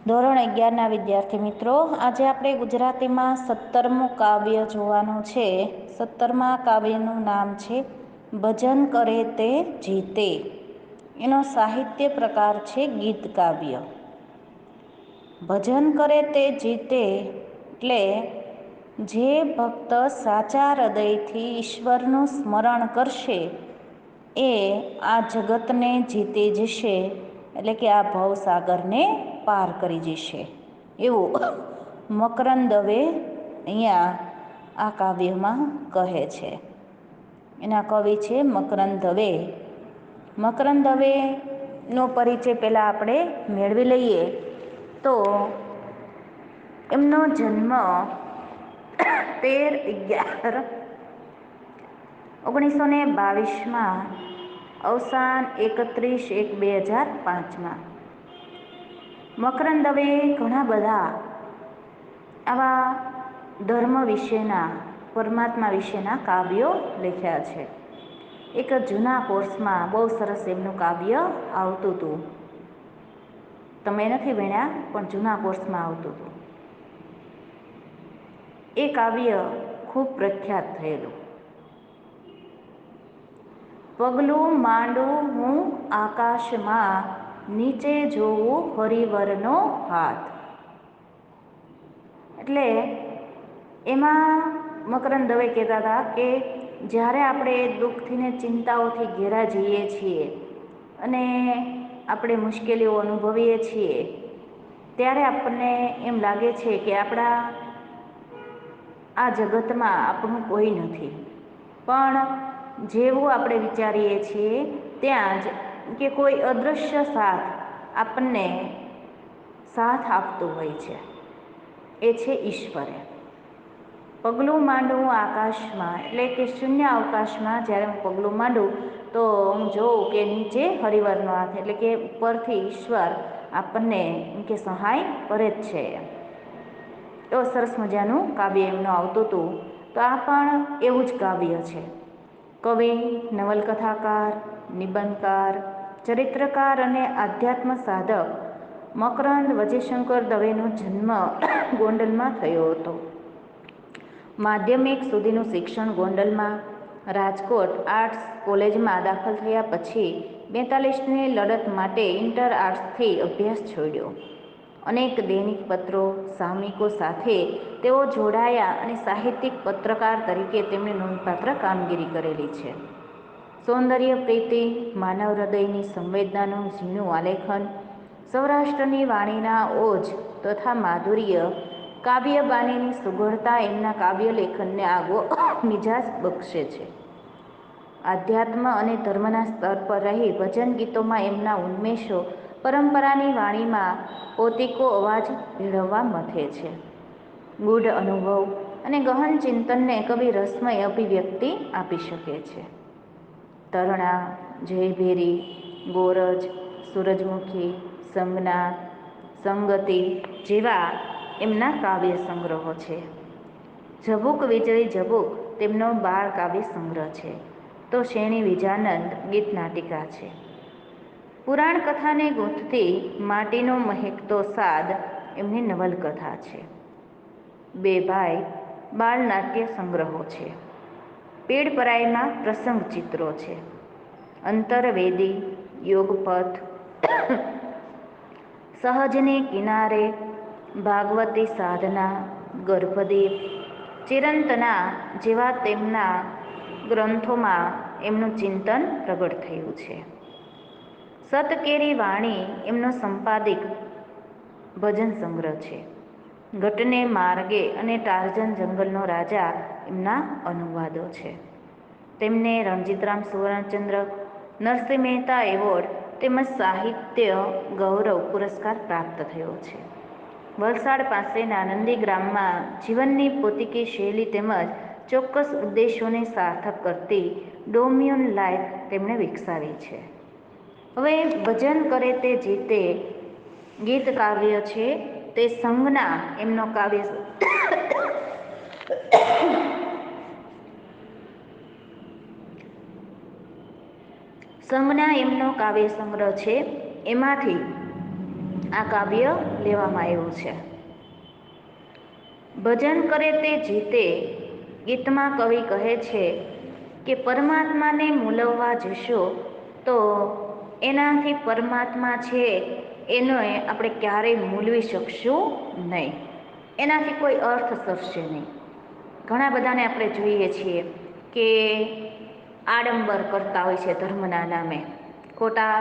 ધોરણ 11ના વિદ્યાર્થી મિત્રો, આજે આપણે ગુજરાતીમાં 17મું કાવ્ય જોવાનું છે. 17મા કાવ્યનું નામ છે ભજન કરે તે જીતે. એનો સાહિત્ય પ્રકાર છે ગીત કાવ્ય. ભજન કરે તે જીતે એટલે જે ભક્ત સાચા હૃદયથી ઈશ્વરનું સ્મરણ કરશે એ આ જગતને જીતી જશે, એટલે કે આ ભવસાગરને પાર કરી જશે એવું મકરંદ દવે અહીંયા આ કાવ્યમાં કહે છે. એના કવિ છે મકરંદ દવે. મકરંદ દવેનો પરિચય પહેલાં આપણે મેળવી લઈએ તો એમનો જન્મ 13/11/1922, અવસાન 31/1/2005. મકરંદ દવેએ ઘણા બધા આવા ધર્મ વિશેના, પરમાત્મા વિશેના કાવ્યો લખ્યા છે. એક જૂના કોર્સમાં બહુ સરસ એમનું કાવ્ય આવતું હતું. તમે નથી ભણ્યા પણ જૂના કોર્સમાં આવતું હતું. એ કાવ્ય ખૂબ પ્રખ્યાત થયેલું. પગલું માંડું હું આકાશમાં, નીચે જોવું હરિવરનો હાથ. એટલે એમાં મકરંદ દવે કહેતા હતા કે જ્યારે આપણે દુઃખથી ને ચિંતાઓથી ઘેરા જઈએ છીએ અને આપણે મુશ્કેલીઓ અનુભવીએ છીએ, ત્યારે આપણને એમ લાગે છે કે આપણા આ જગતમાં આપણું કોઈ નથી. પણ જેવું આપણે વિચારીએ છીએ ત્યાં જ કે કોઈ અદૃશ્ય સાથ આપણને સાથ આપતું હોય છે, એ છે ઈશ્વરે. પગલું માંડું આકાશમાં એટલે કે શૂન્ય અવકાશમાં જ્યારે હું પગલું માંડું તો હું જોઉં કે નીચે હરિવરનો હાથ, એટલે કે ઉપરથી ઈશ્વર આપણને કે સહાય કરે જ છે. એવો સરસ મજાનું કાવ્ય એમનું આવતું હતું. તો આ પણ એવું જ કાવ્ય છે. કવિ, નવલકથાકાર, નિબંધકાર, ચરિત્રકાર અને આધ્યાત્મ સાધક મકરંદ વજેશંકર દવેનો જન્મ ગોંડલમાં થયો હતો. માધ્યમિક સુધીનું શિક્ષણ ગોંડલમાં, રાજકોટ આર્ટ્સ કોલેજમાં દાખલ થયા પછી 42ની લડત માટે ઇન્ટર આર્ટ્સથી અભ્યાસ છોડ્યો. અનેક દૈનિક પત્રો, સામયિકો સાથે તેઓ જોડાયા અને સાહિત્યિક પત્રકાર તરીકે તેમણે નોંધપાત્ર કામગીરી કરેલી છે. સૌંદર્ય પ્રીતિ, માનવ હૃદયની સંવેદનાનું ઝીણું આલેખન, સૌરાષ્ટ્રની વાણીના ઓજ તથા માધુર્ય, કાવ્યબાનીની સુઘડતા એમના કાવ્ય લેખનને આગવો મિજાજ બક્ષે છે. આધ્યાત્મ અને ધર્મના સ્તર પર રહી ભજન ગીતોમાં એમના ઉન્મેષો પરંપરાની વાણીમાં પોતિકો અવાજ ભેળવવા મથે છે. ગૂઢ અનુભવ અને ગહન ચિંતનને કવિ રસમય અભિવ્યક્તિ આપી શકે છે. તરણા, જયભેરી, ગોરજ, સૂરજમુખી, સંજ્ઞા, સંગતિ જેવા એમના કાવ્ય સંગ્રહો છે. ઝબૂક વીજળી ઝબૂક તેમનો બાળ કાવ્ય સંગ્રહ છે. તો શેણી વિજાનંદ ગીત નાટિકા છે. પુરાણ કથાને ગૂંથતી માટીનો મહેકતો સાદ એમની નવલકથા છે. બે ભાઈ બાળ નાટ્ય સંગ્રહો છે. પીળપરાઈમાં પ્રસંગ ચિત્રો છે. અંતરવેદી, યોગપથ, સહજને કિનારે, ભાગવતી સાધના, ગર્ભદીપ, ચિરંતના જેવા તેમના ગ્રંથોમાં એમનું ચિંતન પ્રગટ થયું છે. સતકેરી વાણી એમનો સંપાદિક ભજન સંગ્રહ છે. ઘટને માર્ગે અને ટાર્ઝન જંગલનો રાજા એમના અનુવાદો છે. તેમને રણજીતરામ સુવર્ણચંદ્રક, નરસિંહ મહેતા એવોર્ડ તેમજ સાહિત્ય ગૌરવ પુરસ્કાર પ્રાપ્ત થયો છે. વલસાડ પાસેના નંદીગ્રામમાં જીવનની પોતીકી શૈલી તેમજ ચોક્કસ ઉદ્દેશોને સાર્થક કરતી ડોમ્યુન લાઈફ તેમણે વિકસાવી છે. હવે ભજન કરે તે જીતે ગીત કાવ્ય છે તે સંજ્ઞા એમનો કાવ્ય સંજ્ઞા એમનો કાવ્ય સંગ્રહ છે. એમાંથી આ કાવ્ય લેવામાં આવ્યું છે. ભજન કરે તે જીતે ગીતમાં કવિ કહે છે કે પરમાત્માને મૂલવવા જશો તો એનાથી પરમાત્મા છે એનો આપણે ક્યારેય મૂલવી શકશું નહીં, એનાથી કોઈ અર્થ સરશે નહીં. ઘણા બધાને આપણે જોઈએ છીએ કે આડંબર કરતા હોય છે, ધર્મના નામે ખોટા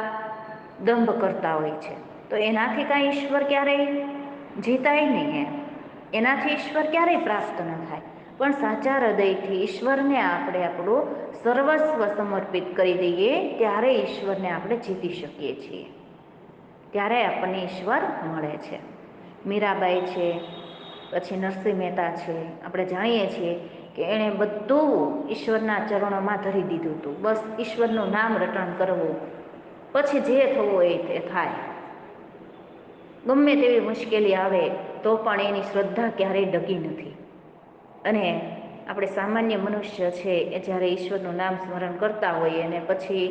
દંભ કરતા હોય છે, તો એનાથી કાંઈ ઈશ્વર ક્યારેય જીતાય નહીં, એનાથી ઈશ્વર ક્યારેય પ્રાપ્ત ન થાય. પણ સાચા હૃદયથી ઈશ્વરને આપણે આપણું સર્વસ્વ સમર્પિત કરી દઈએ ત્યારે ઈશ્વરને આપણે જીતી શકીએ છીએ, ત્યારે આપણને ઈશ્વર મળે છે. મીરાબાઈ છે, પછી નરસિંહ મહેતા છે, આપણે જાણીએ છીએ કે એણે બધું ઈશ્વરના ચરણોમાં ધરી દીધું હતું. બસ ઈશ્વરનું નામ રટણ કરવું, પછી જે થવું હોય તે થાય. ગમે તેવી મુશ્કેલી આવે તો પણ એની શ્રદ્ધા ક્યારેય ડગી નથી. અને આપણે સામાન્ય મનુષ્ય છે એ જ્યારે ઈશ્વરનું નામ સ્મરણ કરતા હોઈએ અને પછી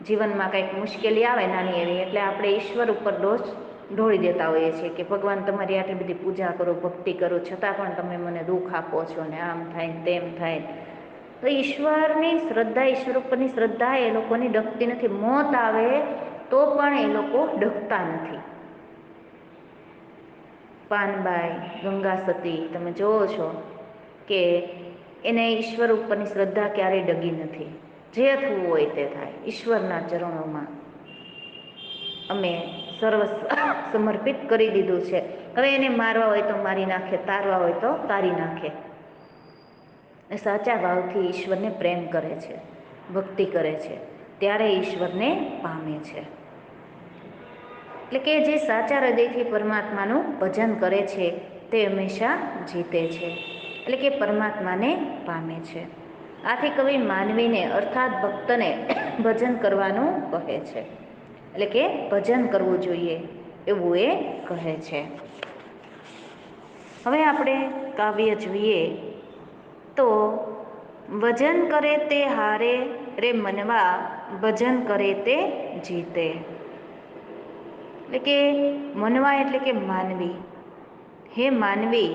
જીવનમાં કંઈક મુશ્કેલી આવે નાની એવી, એટલે આપણે ઈશ્વર ઉપર દોષ ઢોળી દેતા હોઈએ છીએ કે ભગવાન તમારી આટલી બધી પૂજા કરો, ભક્તિ કરો, છતાં પણ તમે મને દુઃખ આપો છો ને આમ થાય ને તેમ થાય. તો ઈશ્વરની શ્રદ્ધા, ઈશ્વર ઉપરની શ્રદ્ધા એ લોકોની ડગતી નથી. મોત આવે તો પણ એ લોકો ડગતા નથી. પાનબાઈ, ગંગા સતી તમે જોવો છો કે એને ઈશ્વર ઉપરની શ્રદ્ધા ક્યારેય ડગી નથી. જે થવું હોય તે થાય, ઈશ્વરના ચરણોમાં અમે સર્વસ્વ સમર્પિત કરી દીધું છે. હવે એને મારવા હોય તો મારી નાખે, તારવા હોય તો તારી નાખે. એ સાચા ભાવથી ઈશ્વરને પ્રેમ કરે છે, ભક્તિ કરે છે, ત્યારે ઈશ્વરને પામે છે. એટલે કે જે સાચા હૃદયથી પરમાત્માનું ભજન કરે છે તે હંમેશા જીતે છે, એટલે કે પરમાત્માને પામે છે. આથી કવિ માનવીને અર્થાત ભક્તને ભજન કરવાનું કહે છે, એટલે કે ભજન કરવું જોઈએ એવું એ કહે છે. હવે આપણે કાવ્ય જોઈએ તો વજન કરે તે હારે રે મનવા, ભજન કરે તે જીતે. એટલે કે મનવા એટલે કે માનવી. હે માનવી,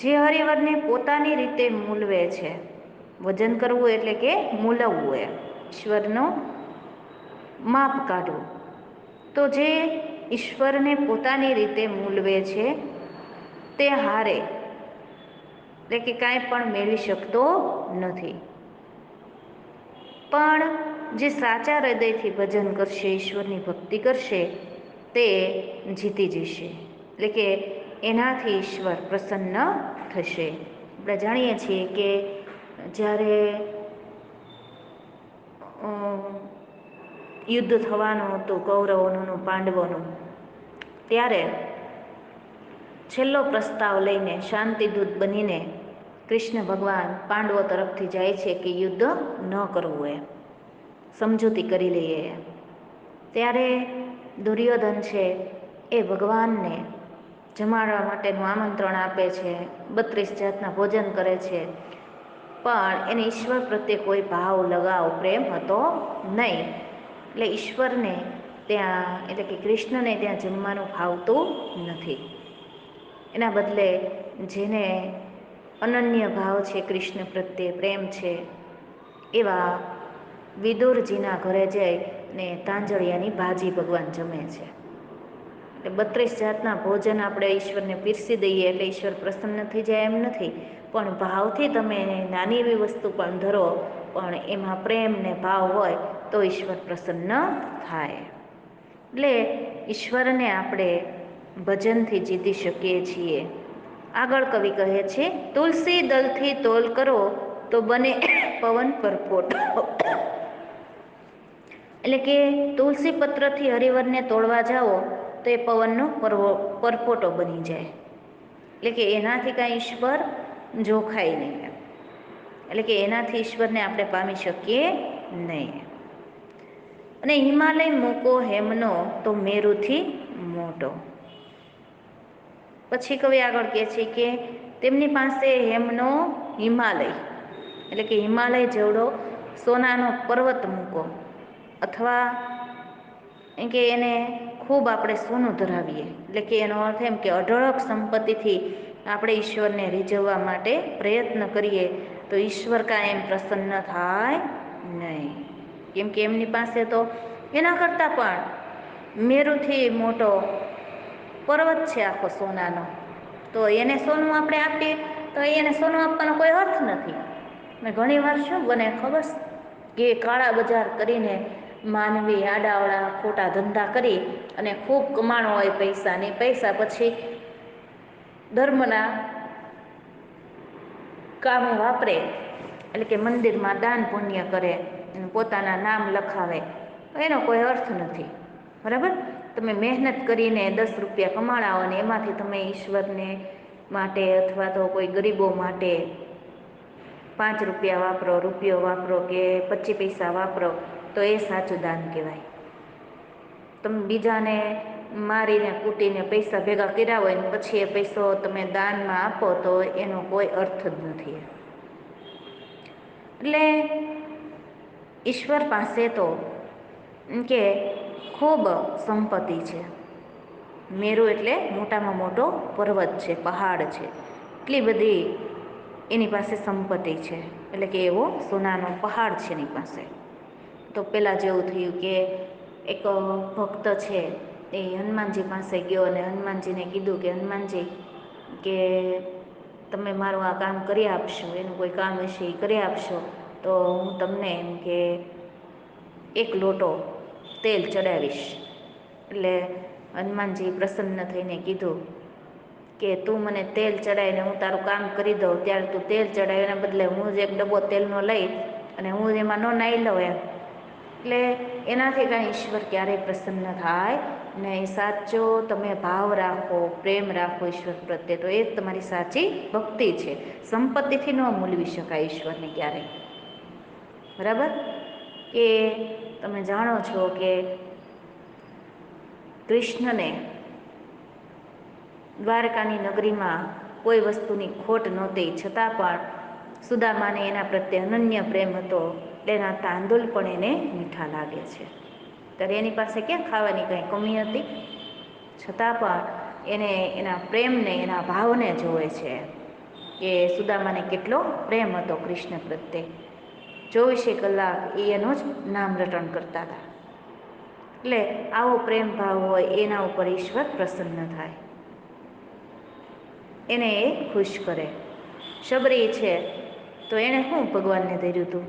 જે હરિવરને પોતાની રીતે મૂલવે છે. વજન કરવું એટલે કે મૂલવવું, એ ઈશ્વરનો માપ કાઢવું. તો જે ઈશ્વરને પોતાની રીતે મૂલવે છે તે હારે, એટલે કે કાંઈ પણ મેળવી શકતો નથી. પણ જે સાચા હૃદયથી ભજન કરશે, ઈશ્વરની ભક્તિ કરશે તે જીતી જશે, એટલે કે એનાથી ઈશ્વર પ્રસન્ન થશે. આપણે જાણીએ છીએ કે જ્યારે યુદ્ધ થવાનું હતું કૌરવોનું, પાંડવોનું, ત્યારે છેલ્લો પ્રસ્તાવ લઈને શાંતિદૂત બનીને કૃષ્ણ ભગવાન પાંડવો તરફથી જાય છે કે યુદ્ધ ન કરવું, એ સમજૂતી કરી લઈએ. ત્યારે દુર્યોધન છે એ ભગવાનને જમાડવા માટેનું આમંત્રણ આપે છે, 32 જાતના ભોજન કરે છે, પણ એને ઈશ્વર પ્રત્યે કોઈ ભાવ, લગાવ, પ્રેમ હતો નહીં. એટલે ઈશ્વરને ત્યાં, એટલે કે કૃષ્ણને ત્યાં જમવાનું ભાવતું નથી. એના બદલે જેને અનન્ય ભાવ છે, કૃષ્ણ પ્રત્યે પ્રેમ છે, એવા વિદુરજીના ઘરે જઈને તાંજળિયાની ભાજી ભગવાન જમે છે. એટલે 32 જાતના ભોજન આપણે ઈશ્વરને પીરસી દઈએ એટલે ઈશ્વર પ્રસન્ન થઈ જાય એમ નથી, પણ ભાવથી તમે નાની એવી વસ્તુ પણ ધરો, પણ એમાં પ્રેમ ને ભાવ હોય તો ઈશ્વર પ્રસન્ન થાય. એટલે ઈશ્વરને આપણે ભજનથી જીતી શકીએ છીએ. આગળ કવિ કહે છે, તુલસી દલથી તોલ કરો તો બને પવન પરપોટો. એટલે કે તુલસી પત્રથી હરિવરને તોડવા જાઓ તો એ પવનનો પરપોટો બની જાય. એટલે કે એનાથી કાંઈ ઈશ્વર જોખાય નહીં, એટલે કે એનાથી ઈશ્વરને આપણે પામી શકીએ નહીં. અને હિમાલય મૂકો હેમનો તો મેરુથી મોટો. પછી કવિ આગળ કહે છે કે તેમની પાસે હેમનો હિમાલય, એટલે કે હિમાલય જેવડો સોનાનો પર્વત મૂકો, અથવા એમ કે એને ખૂબ આપણે સોનું ધરાવીએ, એટલે કે એનો અર્થ એમ કે અઢળક સંપત્તિથી આપણે ઈશ્વરને રીઝવવા માટે પ્રયત્ન કરીએ તો ઈશ્વર કાંઈ એમ પ્રસન્ન થાય નહીં. કેમ કે એમની પાસે તો એના કરતાં પણ મેરુથી મોટો પર્વત છે આખો સોનાનો. તો એને સોનું આપણે આપીએ તો એને સોનું આપવાનો કોઈ અર્થ નથી. ને ઘણી વાર શું બને ખબર કે કાળા બજાર કરીને માનવી આડાઅવળા ખોટા ધંધા કરી અને ખૂબ કમાણો હોય પૈસાને પૈસા પછી ધર્મના કામે વાપરે, એટલે કે મંદિરમાં દાન પુણ્ય કરે અને પોતાના નામ લખાવે, તો એનો કોઈ અર્થ નથી. બરાબર. તમે મહેનત કરીને 10 રૂપિયા કમાણા હોય ને એમાંથી તમે ઈશ્વરને માટે અથવા તો કોઈ ગરીબો માટે 5 રૂપિયા વાપરો, રૂપિયો વાપરો કે 25 પૈસા વાપરો તો એ સાચું દાન કહેવાય. તમે બીજાને મારીને કૂટીને પૈસા ભેગા કર્યા હોય ને પછી એ પૈસો તમે દાનમાં આપો તો એનો કોઈ અર્થ જ નથી. એટલે ઈશ્વર પાસે તો કે ખૂબ સંપત્તિ છે. મેરુ એટલે મોટામાં મોટો પર્વત છે, પહાડ છે, એટલી બધી એની પાસે સંપત્તિ છે. એટલે કે એવો સોનાનો પહાડ છે એની પાસે. તો પહેલાં જેવું થયું કે એક ભક્ત છે એ હનુમાનજી પાસે ગયો અને હનુમાનજીને કીધું કે હનુમાનજી કે તમે મારું આ કામ કરી આપશો, એનું કોઈ કામ હશે એ કરી આપશો તો હું તમને એમ કે 1 લોટો તેલ ચડાવીશ. એટલે હનુમાનજી પ્રસન્ન થઈને કીધું કે તું મને તેલ ચડાવીને હું તારું કામ કરી દઉં, ત્યારે તું તેલ ચડાવે એના બદલે હું જ 1 ડબ્બો તેલનો લઈ અને હું એમાં ન નાહી લઉં એમ. એટલે એનાથી કાંઈ ઈશ્વર ક્યારેય પ્રસન્ન થાય નહીં. સાચો તમે ભાવ રાખો, પ્રેમ રાખો ઈશ્વર પ્રત્યે તો એ જ તમારી સાચી ભક્તિ છે. સંપત્તિથી ન મૂલવી શકાય ઈશ્વરને ક્યારેય. બરાબર. કે તમે જાણો છો કે કૃષ્ણને દ્વારકાની નગરીમાં કોઈ વસ્તુની ખોટ નહોતી, છતાં પણ સુદામાને એના પ્રત્યે અનન્ય પ્રેમ હતો. એના તાંદુલ પણ એને મીઠા લાગે છે. ત્યારે એની પાસે ક્યાં ખાવાની કંઈ કમી હતી, છતાં પણ એને એના પ્રેમને એના ભાવને જોવે છે કે સુદામાને કેટલો પ્રેમ હતો કૃષ્ણ પ્રત્યે. 24 કલાક એ એનું જ નામ રટણ કરતા હતા. એટલે આવો પ્રેમ ભાવ હોય એના ઉપર ઈશ્વર પ્રસન્ન થાય, એને એ ખુશ કરે. શબરી છે તો એણે શું ભગવાનને ધર્યું હતું?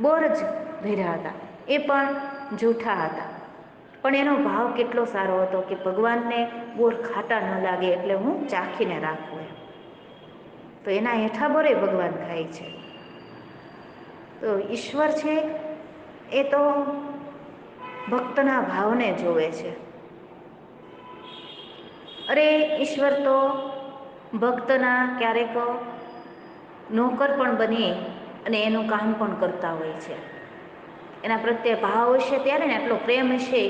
બોર જ ધર્યા હતા. એ પણ જૂઠા હતા, પણ એનો ભાવ કેટલો સારો હતો કે ભગવાનને બોર ખાટા ન લાગે એટલે હું ચાખીને રાખું એમ. તો એના હેઠા બોરે ભગવાન ખાય છે. તો ઈશ્વર છે એ તો ભક્તના ભાવને જોવે છે. અરે ઈશ્વર તો ભક્તના ક્યારેક નોકર પણ બની અને એનું કામ પણ કરતા હોય છે. એના પ્રત્યે ભાવ હશે ત્યારે ને, આટલો પ્રેમ હશે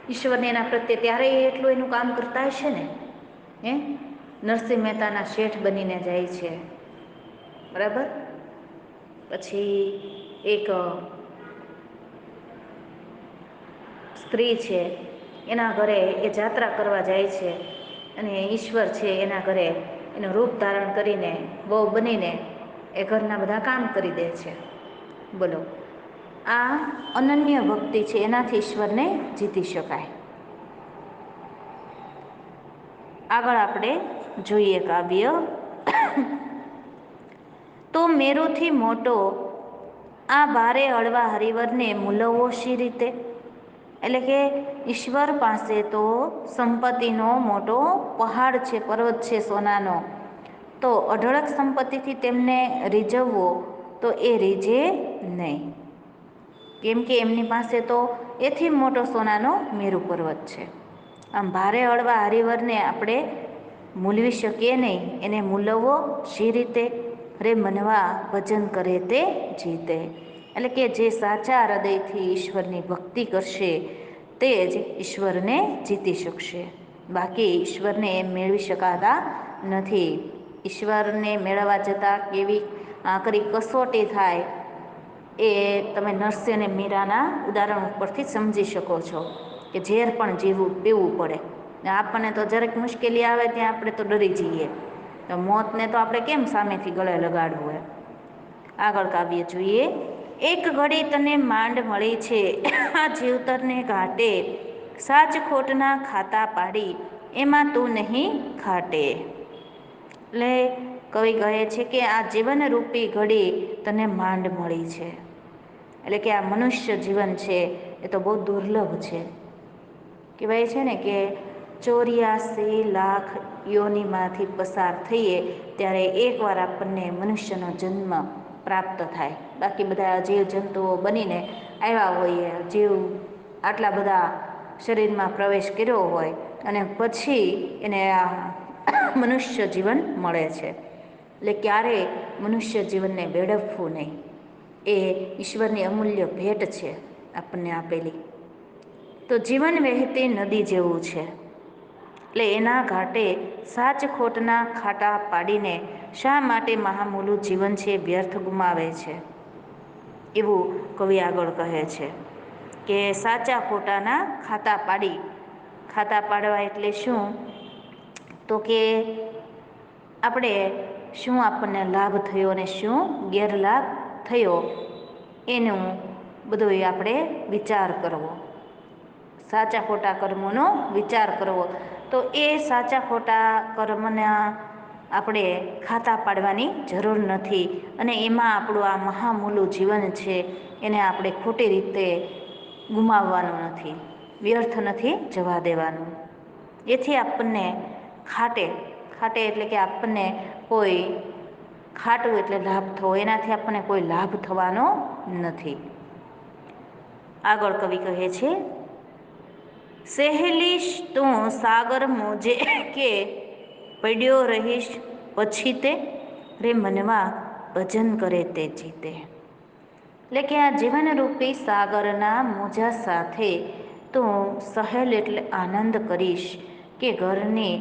ઈશ્વરને એના પ્રત્યે, ત્યારે એટલું એનું કામ કરતા હશે ને. નરસિંહ મહેતાના શેઠ બનીને જાય છે. બરાબર. પછી એક સ્ત્રી છે એના ઘરે એ જાત્રા કરવા જાય છે અને ઈશ્વર છે એના ઘરે એનું રૂપ ધારણ કરીને વહુ બનીને એ ઘરના બધા કામ કરી દે છે. બોલો, આ અનન્ય ભક્તિ છે, એનાથી ઈશ્વરને જીતી શકાય. આગળ આપણે જોઈએ કાવ્ય. તો મેરુથી મોટો આ ભારે હળવા હરિવરને મૂલવવો શી રીતે? એટલે કે ઈશ્વર પાસે તો સંપત્તિનો મોટો પહાડ છે, પર્વત છે સોનાનો. તો અઢળક સંપત્તિથી તેમને રીઝવવો તો એ રીઝે નહીં. કેમ કે એમની પાસે તો એથી મોટો સોનાનો મેરુ પર્વત છે. આમ ભારે હળવા હરિવરને આપણે મૂલવી શકીએ નહીં. એને મૂલવવો શી રીતે? રે મનવા ભજન કરે તે જીતે. એટલે કે જે સાચા હૃદયથી ઈશ્વરની ભક્તિ કરશે તે જ ઈશ્વરને જીતી શકશે. બાકી ઈશ્વરને એમ મેળવી શકાતા નથી. ઈશ્વરને મેળવવા જતાં કેવી આકરી કસોટી થાય એ તમે નરસિંહ અને મીરાના ઉદાહરણ ઉપરથી સમજી શકો છો કે ઝેર પણ પીવું પડે. આપણને તો જરાક મુશ્કેલી આવે ત્યાં આપણે તો ડરી જઈએ. તો મોતને તો આપણે કેમ સામેથી ગળે લગાડવું એમ. આગળ કાવ્ય જોઈએ. એક ઘડી તને માંડ મળી છે આ જીવતરને ઘાટે, સાચ ખોટના ખાતા પાડી એમાં તું નહીં ખાટે. એટલે કવિ કહે છે કે આ જીવનરૂપી ઘડી તને માંડ મળી છે. એટલે કે આ મનુષ્ય જીવન છે એ તો બહુ દુર્લભ છે. કહેવાય છે ને કે 84 લાખ યોનિમાંથી પસાર થઈએ ત્યારે એકવાર આપણને મનુષ્યનો જન્મ પ્રાપ્ત થાય. બાકી બધા જીવજંતુઓ બનીને આવ્યા હોઈએ. આટલા બધા શરીરમાં પ્રવેશ કર્યો હોય અને પછી એને આ મનુષ્ય જીવન મળે છે. એટલે ક્યારેય મનુષ્ય જીવનને વેડફવું નહીં. એ ઈશ્વરની અમૂલ્ય ભેટ છે આપણને આપેલી. તો જીવન વહેતી નદી જેવું છે. એટલે એના ઘાટે સાચ ખોટના ખાટા પાડીને શા માટે મહામૂલું જીવન છે વ્યર્થ ગુમાવે છે. એવું કવિ આગળ કહે છે કે સાચા ખોટાના ખાતા પાડી. ખાતા પાડવા એટલે શું? તો કે આપણે શું આપણને લાભ થયો અને શું ગેરલાભ થયો એનું બધું આપણે વિચાર કરવો. સાચા ખોટા કર્મોનો વિચાર કરવો. તો એ સાચા ખોટા કર્મના આપણે ખાતા પાડવાની જરૂર નથી. અને એમાં આપણું આ મહામૂલું જીવન છે એને આપણે ખોટી રીતે ગુમાવવાનું નથી. વ્યર્થ નથી જવા દેવાનું. એથી આપણને ખાટે એટલે કે આપણને કોઈ ખાટવું એટલે લાભ થવો. એનાથી આપણને કોઈ લાભ થવાનો નથી. આગળ કવિ કહે છે સહેલીશ તું સાગર મોજે કે પડ્યો રહીશ પછી તે રે મનવા ભજન કરે તે જીતે. એટલે કે આ જીવનરૂપી સાગરના મોજા સાથે તું સહેલ એટલે આનંદ કરીશ કે ઘરની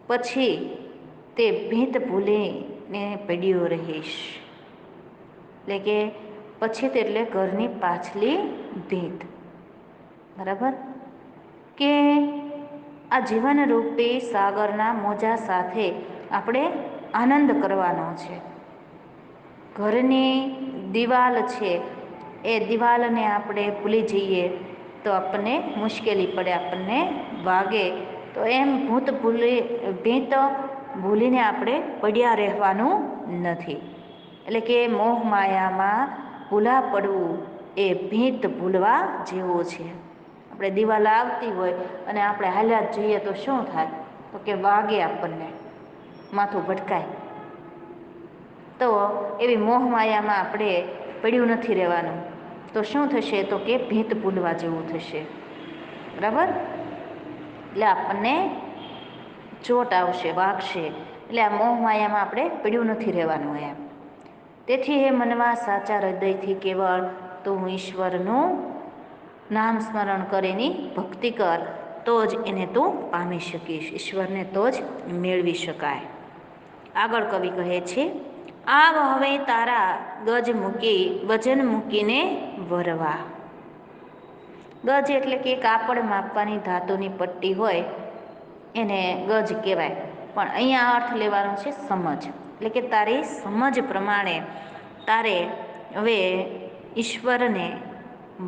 પછી તે ભીત ભૂલીને પડ્યો રહીશ. એટલે કે પછી એટલે ઘરની પાછલી ભીત. બરાબર કે આ જીવનરૂપી સાગરના મોજા સાથે આપણે આનંદ કરવાનો છે. ઘરની દિવાલ છે એ દિવાલને આપણે ભૂલી જઈએ તો આપણને મુશ્કેલી પડે. આપણને વાગે તો એમ ભીત ભૂલીને આપણે પડ્યા રહેવાનું નથી. એટલે કે મોહ માયામાં ભૂલા પડવું એ ભીત ભૂલવા જેવો છે. આપણે દિવાલ આવતી હોય અને આપણે હાલ્યા જ જઈએ તો શું થાય? તો કે વાગે આપણને, માથું ભટકાય. તો એવી મોહમાયામાં આપણે પડ્યું નથી રહેવાનું. તો શું થશે? તો કે ભીત ભૂલવા જેવું થશે. બરાબર? એટલે આપણને ચોટ આવશે, વાગશે. એટલે આ મોહમાયામાં આપણે પડ્યું નથી રહેવાનું એમ. તેથી હે મનવા સાચા હૃદયથી કેવળ તું ઈશ્વરનું નામ સ્મરણ કરીને ભક્તિ કર તો જ એને તું પામી શકીશ. ઈશ્વરને તો જ મેળવી શકાય. આગળ કવિ કહે છે આવ હવે તારા વજન મૂકીને વરવા. ગજ એટલે કે કાપડ માપવાની ધાતુની પટ્ટી હોય એને ગજ કહેવાય. પણ અહીંયા અર્થ લેવાનો છે સમજ. એટલે કે તારી સમજ પ્રમાણે તારે હવે ઈશ્વરને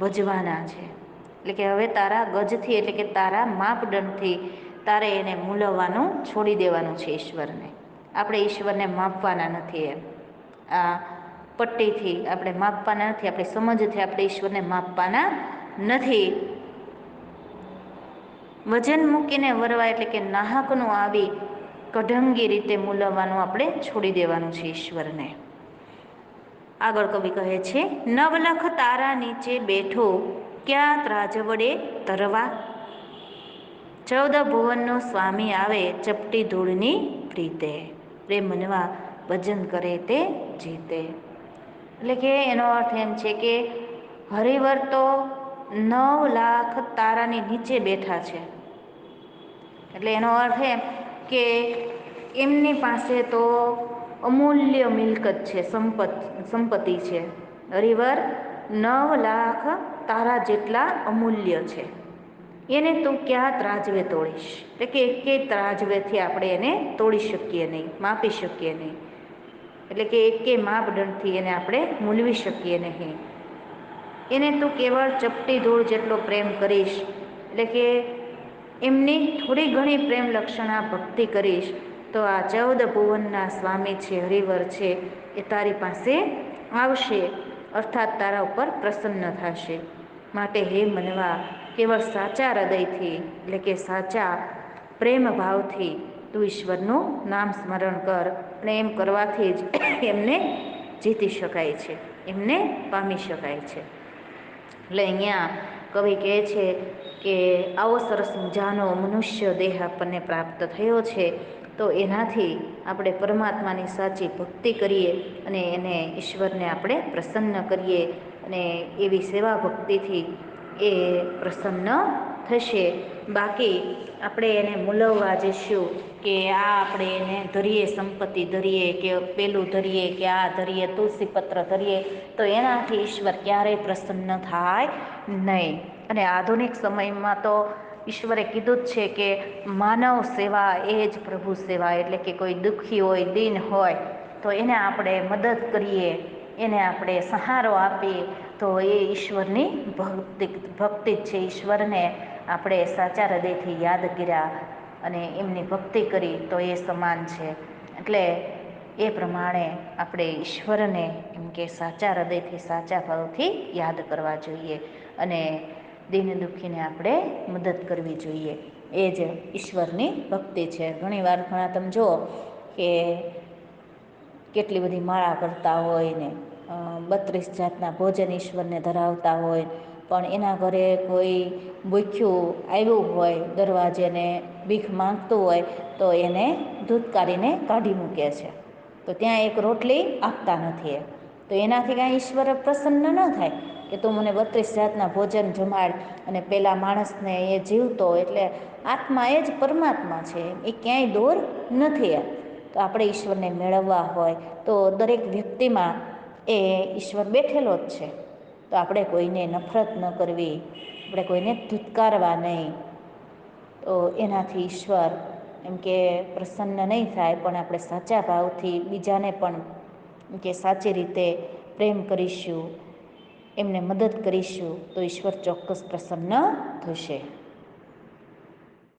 ભજવાના છે. એટલે કે હવે તારા ગજથી એટલે કે તારા માપદંડથી તારે એને મૂલવવાનું છોડી દેવાનું છે ઈશ્વરને. આપણે ઈશ્વરને માપવાના નથી એમ. આ પટ્ટીથી આપણે માપવાના નથી. આપણી સમજથી આપણે ઈશ્વરને માપવાના નથી. વજન મૂકીને વરવા એટલે કે નાહકનું આવી કઢંગી રીતે મૂલવવાનું આપણે છોડી દેવાનું છે ઈશ્વરને. આગળ કવિ કહે છે નવલખ તારા નીચે બેઠો ક્યાં ત્રાજવડે તરવા. 14 ભુવનનો સ્વામી આવે ચપટી ધૂળની પ્રીતે રે મનવા ભજન કરે તે જીતે. એટલે કે એનો અર્થ એમ છે કે હરિવર તો 9 લાખ તારાની નીચે બેઠા છે. એટલે એનો અર્થ એમ કે એમની પાસે તો અમૂલ્ય મિલકત છે, સંપત્તિ છે. હરિવર 9,00,000 તારા જેટલા અમૂલ્ય છે, એને તું ક્યાં ત્રાજવે તોડીશ? એટલે કે એક ત્રાજવેથી આપણે એને તોડી શકીએ નહીં, માપી શકીએ નહીં. એટલે કે એક માપદંડથી એને આપણે મૂલવી શકીએ નહીં. એને તું કેવળ ચપટી ધૂળ જેટલો પ્રેમ કરીશ, એટલે કે એમની થોડી ઘણી પ્રેમ લક્ષણા ભક્તિ કરીશ તો આ 14 ભુવનના સ્વામી છે, હરિવર છે, એ તારી પાસે આવશે, અર્થાત તારા ઉપર પ્રસન્ન થશે. માટે હે મનવા, કેવળ સાચા હૃદયથી, એટલે કે સાચા પ્રેમ ભાવથી તું ઈશ્વરનું નામ સ્મરણ કર, અને એમ કરવાથી જ એમને જીતી શકાય છે, એમને પામી શકાય છે. એટલે અહીંયા કવિ કહે છે કે આવો સરસ મજાનો મનુષ્ય દેહ આપણને પ્રાપ્ત થયો છે, તો એનાથી આપણે પરમાત્માની સાચી ભક્તિ કરીએ અને એને ઈશ્વરને આપણે પ્રસન્ન કરીએ, અને એવી સેવા ભક્તિથી એ પ્રસન્ન થશે. બાકી આપણે એને મૂલવવા જઈશું કે આ આપણે એને ધરીએ, સંપત્તિ ધરીએ કે પેલું ધરીએ કે આ ધરીએ, તુલસીપત્ર ધરીએ, તો એનાથી ઈશ્વર ક્યારેય પ્રસન્ન થાય નહીં. અને આધુનિક સમયમાં તો ઈશ્વરે કીધું જ છે કે માનવ સેવા એ જ પ્રભુ સેવા. એટલે કે કોઈ દુઃખી હોય, દીન હોય તો એને આપણે મદદ કરીએ, એને આપણે સહારો આપીએ, તો એ ઈશ્વરની ભક્તિ જ છે. ઈશ્વરને આપણે સાચા હૃદયથી યાદ કર્યા અને એમની ભક્તિ કરી તો એ સમાન છે. એટલે એ પ્રમાણે આપણે ઈશ્વરને એમ કે સાચા હૃદયથી, સાચા ભાવથી યાદ કરવા જોઈએ અને દીન દુઃખીને આપણે મદદ કરવી જોઈએ. એ જ ઈશ્વરની ભક્તિ છે. ઘણીવાર ઘણા તમે જુઓ કે કેટલી બધી માળા કરતા હોય ને 32 જાતના ભોજન ઈશ્વરને ધરાવતા હોય, પણ એના ઘરે કોઈ ભૂખ્યું આવ્યું હોય દરવાજે ને ભીખ માંગતું હોય તો એને ધૂત્કારીને કાઢી મૂકે છે, તો ત્યાં એક રોટલી આપતા નથી. તો એનાથી કાંઈ ઈશ્વર પ્રસન્ન ન થાય કે તું મને 32 જાતના ભોજન જમાડ, અને પેલા માણસને એ જીવતો, એટલે આત્મા એ જ પરમાત્મા છે, એ ક્યાંય દૂર નથી. તો આપણે ઈશ્વરને મેળવવા હોય તો દરેક વ્યક્તિમાં એ ઈશ્વર બેઠેલો જ છે. તો આપણે કોઈને નફરત ન કરવી, આપણે કોઈને ધુત્કારવા નહીં, તો એનાથી ઈશ્વર એમ કે પ્રસન્ન નહીં થાય. પણ આપણે સાચા ભાવથી બીજાને પણ કે સાચી રીતે પ્રેમ કરીશું, એમને મદદ કરીશું તો ઈશ્વર ચોક્કસ પ્રસન્ન થશે.